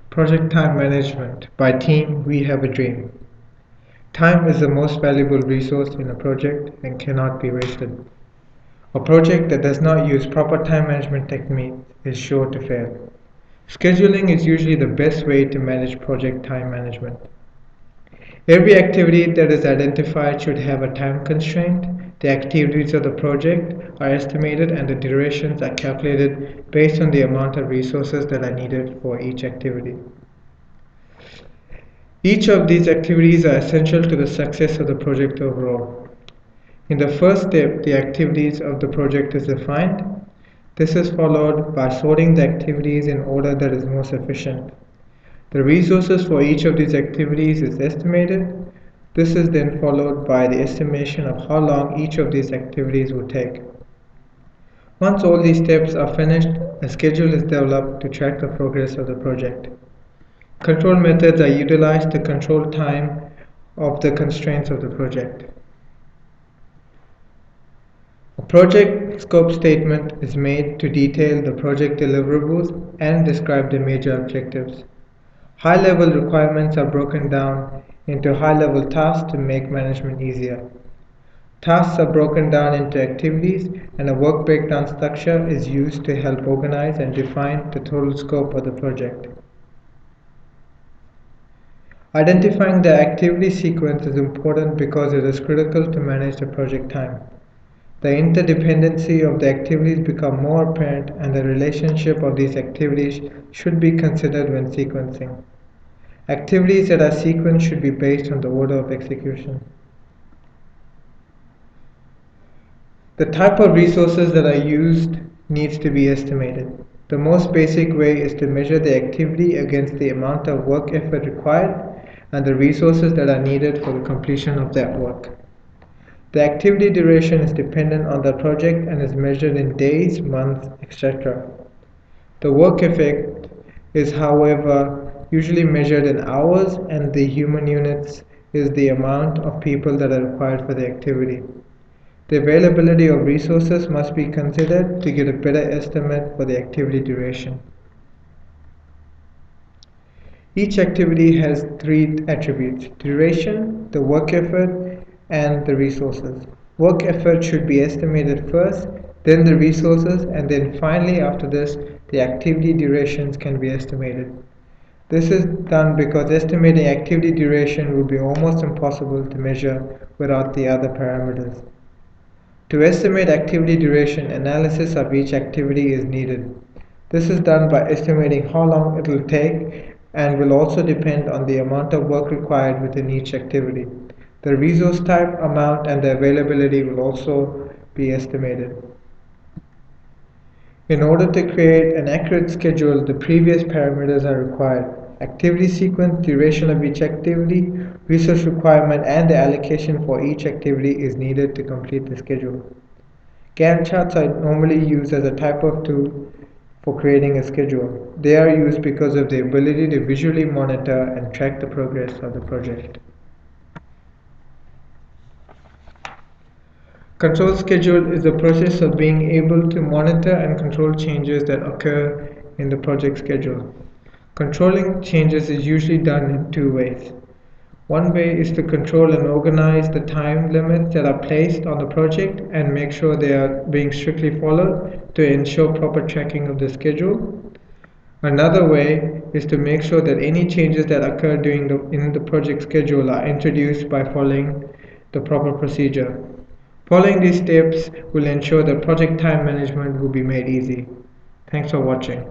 Project Time Management by Team We Have a Dream. Time is the most valuable resource in a project and cannot be wasted. A project that does not use proper time management techniques is sure to fail. Scheduling is usually the best way to manage project time management. Every activity that is identified should have a time constraint. The activities of the project are estimated and the durations are calculated based on the amount of resources that are needed for each activity. Each of these activities are essential to the success of the project overall. In the first step, the activities of the project is defined. This is followed by sorting the activities in order that is most efficient. The resources for each of these activities is estimated. This is then followed by the estimation of how long each of these activities will take. Once all these steps are finished, a schedule is developed to track the progress of the project. Control methods are utilized to control time of the constraints of the project. A project scope statement is made to detail the project deliverables and describe the major objectives. High-level requirements are broken down into high-level tasks to make management easier. Tasks are broken down into activities, and a work breakdown structure is used to help organize and define the total scope of the project. Identifying the activity sequence is important because it is critical to manage the project time. The interdependency of the activities become more apparent, and the relationship of these activities should be considered when sequencing. Activities that are sequenced should be based on the order of execution. The type of resources that are used needs to be estimated. The most basic way is to measure the activity against the amount of work effort required and the resources that are needed for the completion of that work. The activity duration is dependent on the project and is measured in days, months, etc. The work effort is, however, usually measured in hours, and the human units is the amount of people that are required for the activity. The availability of resources must be considered to get a better estimate for the activity duration. Each activity has three attributes: duration, the work effort, and the resources. Work effort should be estimated first, then the resources, and then finally after this, the activity durations can be estimated. This is done because estimating activity duration will be almost impossible to measure without the other parameters. To estimate activity duration, analysis of each activity is needed. This is done by estimating how long it will take and will also depend on the amount of work required within each activity. The resource type, amount, and the availability will also be estimated. In order to create an accurate schedule, the previous parameters are required: activity sequence, duration of each activity, resource requirement, and the allocation for each activity is needed to complete the schedule. Gantt charts are normally used as a type of tool for creating a schedule. They are used because of the ability to visually monitor and track the progress of the project. Control schedule is the process of being able to monitor and control changes that occur in the project schedule. Controlling changes is usually done in two ways. One way is to control and organize the time limits that are placed on the project and make sure they are being strictly followed to ensure proper tracking of the schedule. Another way is to make sure that any changes that occur in the project schedule are introduced by following the proper procedure. Following these steps will ensure that project time management will be made easy. Thanks for watching.